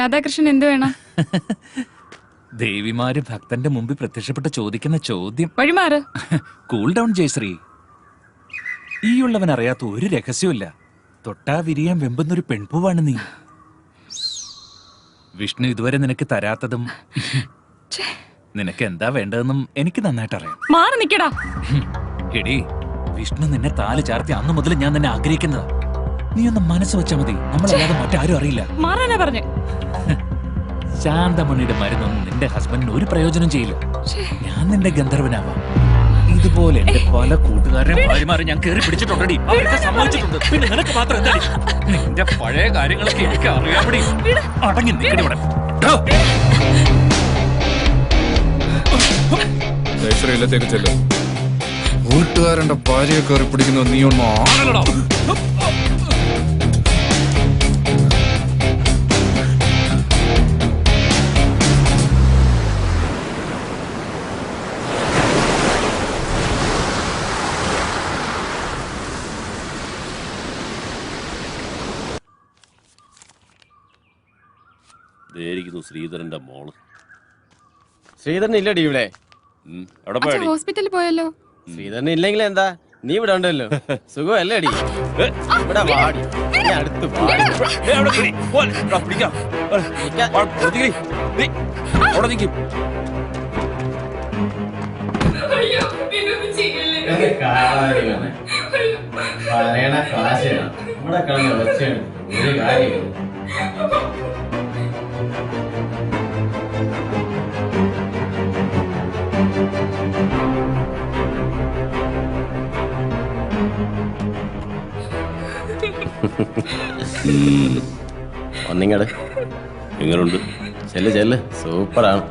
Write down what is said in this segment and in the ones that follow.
രാധാകൃഷ്ണൻ എന്ത് വേണം? ദേവിമാര് ഭക്തന്റെ മുമ്പിൽ പ്രത്യക്ഷപ്പെട്ട് ചോദിക്കുന്ന ചോദ്യം. വഴിമാറ്. Cool down Jayashree. ഈയുള്ളവൻ അറിയാത്ത ഒരു രഹസ്യമില്ല. തൊട്ടാ വിരിയാൻ വെമ്പുന്നൊരു പെൺപൂവാണ് നീ. വിഷ്ണു ഇതുവരെ നിനക്ക് തരാത്തതും നിനക്ക് എന്താ വേണ്ടതെന്നും എനിക്ക് നന്നായിട്ട് അറിയാം. മാറി നിക്കടാ. എടി, വിഷ്ണു നിന്നെ താല് ചാർത്തി അന്ന് മുതൽ ഞാൻ നിന്നെ ആഗ്രഹിക്കുന്നതാ. നീ ഒന്ന് മനസ്സ് വെച്ചാ മതി, നമ്മളല്ലാതെ മറ്റാരും അറിയില്ല. മാറാനാ പറഞ്ഞേ. ശാന്തമണിയുടെ മരുന്നൊന്നും നിന്റെ ഹസ്ബൻഡിന് ഒരു പ്രയോജനം ചെയ്യില്ല. ഞാൻ നിന്റെ ഗന്ധർവനാവാം. ഇതുപോലെ എന്റെ പല കൂട്ടുകാരെ ഭാര്യമാരെ ഞാൻ കേറി പിടിച്ചിട്ടുണ്ടടി. അവരൊക്കെ സമ്മതിച്ചിട്ടുണ്ട്. പിന്നെ നിനക്ക് മാത്രം എന്താ? നിന്റെ പഴയ കാര്യങ്ങളൊക്കെ എനിക്ക് അറിയാമടി. അടങ്ങി നിൽക്കടി ഇവിടെ. ജയശ്രീയിലത്തേക്ക് ചെല്ലും. കൂട്ടുകാരന്റെ ഭാര്യയെ കയറി പിടിക്കുന്ന നീ ഒന്നും ആണല്ലടാ. ശ്രീധരന്റെ മോള്. ശ്രീധരൻ ഇല്ലടി ഇവിടെ. ഹോസ്പിറ്റലിൽ പോയല്ലോ. ശ്രീധരൻ ഇല്ലെങ്കിൽ എന്താ, നീ ഇവിടെ ഉണ്ടല്ലോ. സുഖമല്ലേ അടി? ഇവിടെ വാടി, അടുത്ത് പറയണ കാശാണ് നമ്മുടെ കളഞ്ഞ വെച്ചാണ് ഒരു കാര്യം. ഒന്നിങ്ങട് എങ്ങനുണ്ട്? ചെല്ല് ചെല്ല്, സൂപ്പറാണ്.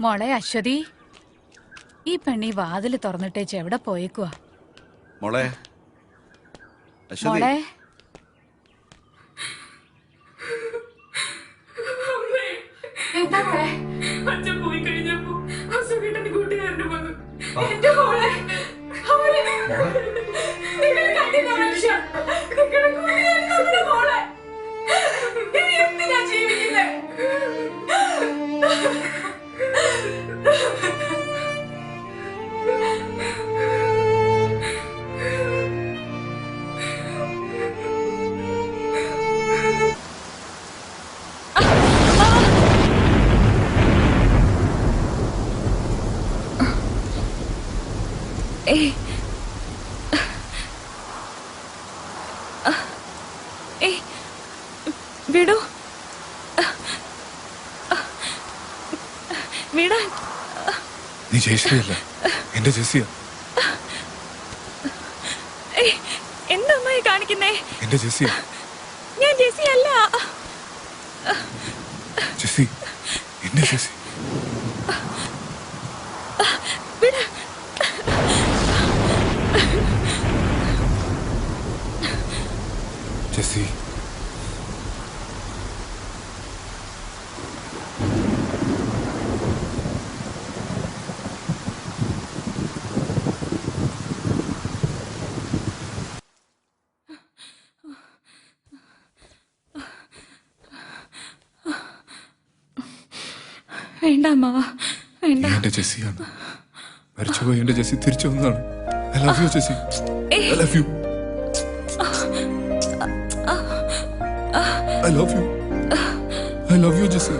മോളെ അശ്വതി, ഈ പെണ്ണി വാതില് തുറന്നിട്ടേച്ച് എവിടെ പോയേക്കുവാ? മോളെ മോളെ എന്താ മോളെ? അച്ഛൻ പോയി കഴിഞ്ഞപ്പോ അസുഖേട്ടന്റെ കൂട്ടുകാരന് വന്നു. എന്റെ മോളെ നിങ്ങൾ കണ്ടില്ല മനുഷ്യ, നിങ്ങളുടെ കൂട്ടുകാരൻ നമ്മുടെ മോളെ. ഇനി എന്തിനാ ജീവിക്കുന്നേ? വിടൂ, വിടാൻ. നീ ജയശ്രീയല്ല, എന്റെ ജെസ്സിയ. എന്താ അമ്മായി കാണിക്കുന്നേ? എന്റെ ജെസ്സിയ. ഞാൻ ജെസ്സി അല്ല. ജെസ്സി, എന്റെ ജെസ്സി. ജെസ്സി, വേണ്ട അമ്മാവ, വേണ്ട. എന്റെ ജെസ്സിയാണ്. മരിച്ചുപോയി എന്റെ ജെസ്സി തിരിച്ചു വന്നതാണ്. I love you Jessie, I love you, I love you, I love you Jessie.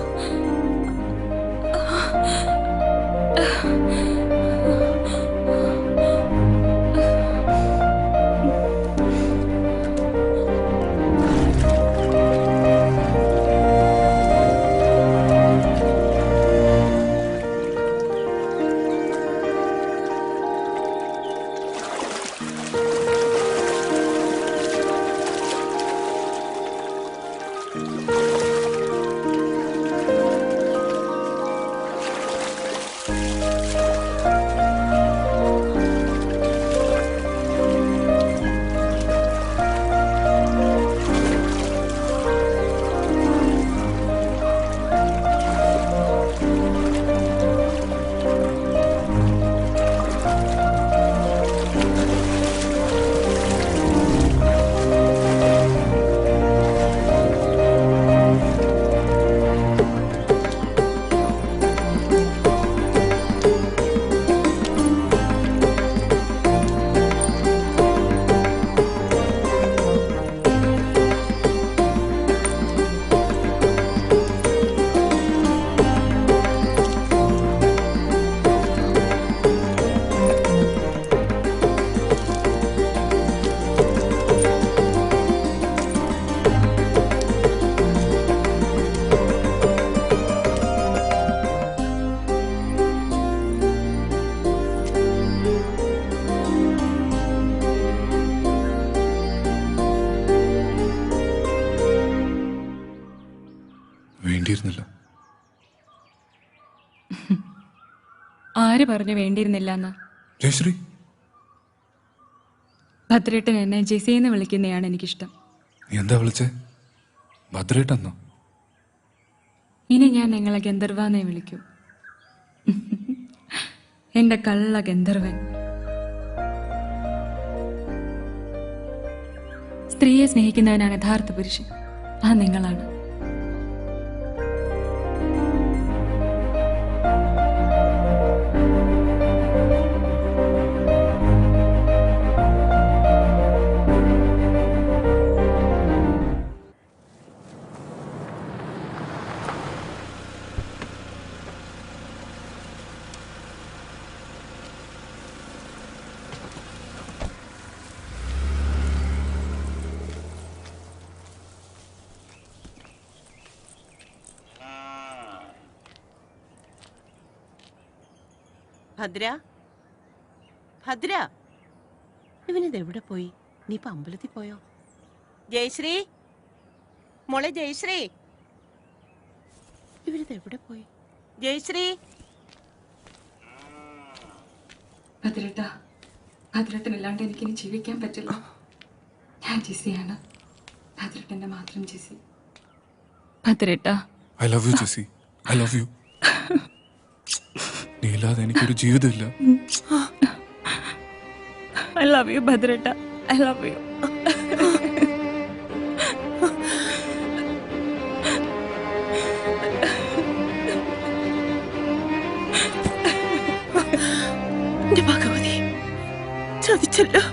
വേണ്ടിയിരുന്നില്ല. ആര് പറഞ്ഞു വേണ്ടിയിരുന്നില്ല എന്ന്? ജയശ്രീ, ഭദ്രേട്ടൻ എന്നെ ജെസിന്ന് വിളിക്കുന്നതാണ് എനിക്കിഷ്ടം. നീ എന്താ വിളിച്ചേ? ഭദ്രേട്ടെന്നോ? ഇനി ഞാൻ നിങ്ങളെ ഗന്ധർവാന്നേ വിളിക്കൂ. എന്റെ കള്ള ഗന്ധർവൻ. സ്ത്രീയെ സ്നേഹിക്കുന്നവനാണ് യഥാർത്ഥ പുരുഷൻ. ആ നിങ്ങളാണ്. ഭദ്ര, ഭദ്ര, ഇവനിത് എവിടെ പോയി? നീ ഇപ്പൊ അമ്പലത്തിൽ പോയോ? ജയശ്രീ, മോളെ ജയശ്രീ, ഇവനിത് എവിടെ പോയി? ജയശ്രീ. ഭദ്രേട്ട, ഭദ്രേട്ടനില്ലാണ്ട് എനിക്കിനി ജീവിക്കാൻ പറ്റില്ല. ഞാൻ ജെസിയാണ്, ഭദ്രേട്ടന്റെ മാത്രം ജെസി. ഭദ്രേട്ട, I love you Jessie, I love you. നീ ഇല്ലാതെ എനിക്കൊരു ജീവിതമില്ല. ഐ ലവ് യു ഭദ്രേട്ട, ഐ ലവ് യു. എന്റെ ഭഗവതി, ചതിച്ചല്ലോ.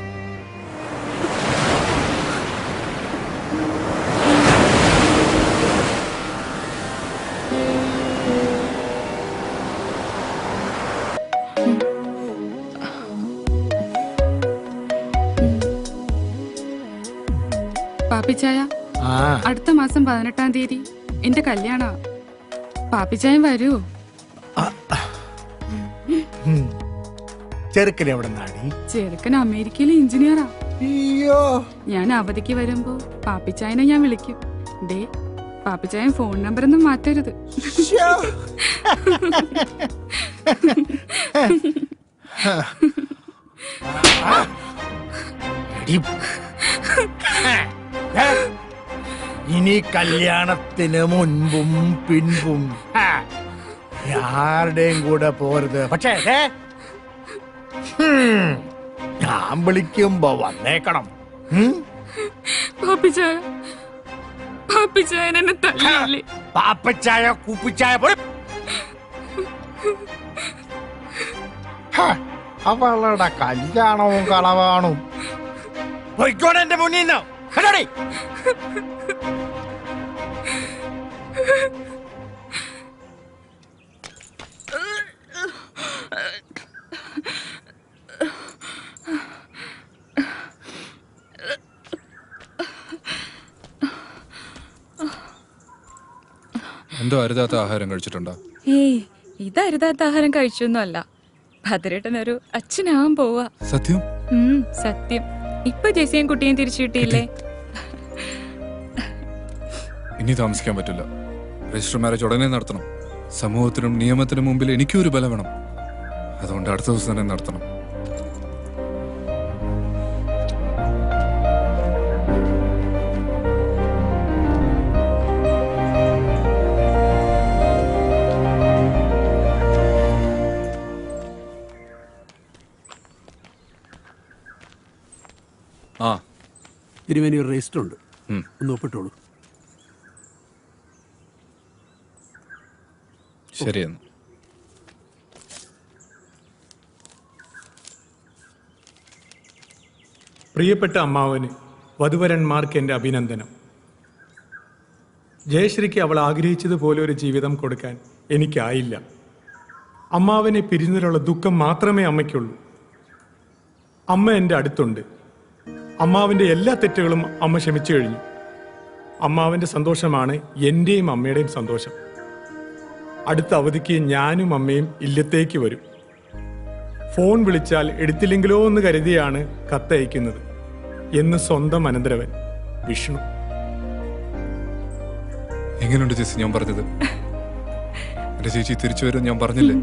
പാപ്പിച്ചായ, അടുത്ത മാസം 18-ാം തീയതി എന്റെ കല്യാണ. പാപ്പിച്ചായം വരൂ. ചെറുക്കൻ എവിടെ നാടി? ചെറുക്കൻ അമേരിക്കയിലെ എഞ്ചിനീയറാ. അയ്യോ, ഞാൻ അവധിക്ക് വരുമ്പോ പാപ്പിച്ചായനെ ഞാൻ വിളിക്കും. ഡേ, പാപ്പിച്ചായൻ ഫോൺ നമ്പർ ഒന്നും മാറ്റരുത്. ഇനി കല്യാണത്തിന് മുൻപും പിൻപും ആരുടെയും കൂടെ പോരുത്. പക്ഷേ ഞാൻ വിളിക്കുമ്പോ വന്നേക്കണം. പാപ്പിച്ചായ, പാപ്പിച്ചായൻ എന്നെ തല്ലില്ലേ? പാപ്പച്ചായ കുപ്പിച്ചായ പോലെ അവളുടെ കല്യാണവും കളവാണും. പോയിക്കോടെ എന്റെ മുന്നിൽ നിന്ന്. എന്തോ അരുതാത്ത ആഹാരം കഴിച്ചിട്ടുണ്ടോ? ഏയ്, ഇത് അരുതാത്ത ആഹാരം കഴിച്ചൊന്നും അല്ല. ഭദ്രേട്ടനൊരു അച്ഛനാവാൻ പോവാ. സത്യം? സത്യം. ഇപ്പൊ ജെസിയും കുട്ടിയും തിരിച്ചു കിട്ടിയില്ലേ? ഇനി താമസിക്കാൻ പറ്റില്ല. രജിസ്റ്റർ മാരേജ് ഉടനെ നടത്തണം. സമൂഹത്തിനും നിയമത്തിനും മുമ്പിൽ എനിക്കും ഒരു ബലം വേണം. അതുകൊണ്ട് അടുത്ത ദിവസം തന്നെ നടത്തണം. ആ, തിരുവേനൂർ രജിസ്റ്റർ ഉണ്ട്, ഒന്ന് ഒപ്പിട്ടോളൂ. ശരിയെന്ന്. പ്രിയപ്പെട്ട അമ്മാവന് വധുവരന്മാർക്ക് എൻ്റെ അഭിനന്ദനം. ജയശ്രീക്ക് അവൾ ആഗ്രഹിച്ചതുപോലെ ഒരു ജീവിതം കൊടുക്കാൻ എനിക്കായില്ല. അമ്മാവനെ പിരിഞ്ഞതിലുള്ള ദുഃഖം മാത്രമേ അമ്മയ്ക്കുള്ളൂ. അമ്മ എൻ്റെ അടുത്തുണ്ട്. അമ്മാവിൻ്റെ എല്ലാ തെറ്റുകളും അമ്മ ക്ഷമിച്ചു കഴിഞ്ഞു. അമ്മാവൻ്റെ സന്തോഷമാണ് എൻ്റെയും അമ്മയുടെയും സന്തോഷം. അടുത്ത അവധിക്ക് ഞാനും അമ്മയും ഇല്ലത്തേക്ക് വരും. ഫോൺ വിളിച്ചാൽ എടുത്തില്ലെങ്കിലോ എന്ന് കരുതിയാണ് കത്തയക്കുന്നത് എന്ന് സ്വന്തം അനന്തരവൻ വിഷ്ണു. എങ്ങനെയുണ്ട് ചേച്ചി ഞാൻ പറഞ്ഞത്? എന്റെ ചേച്ചി തിരിച്ചു വരും ഞാൻ പറഞ്ഞില്ലേ?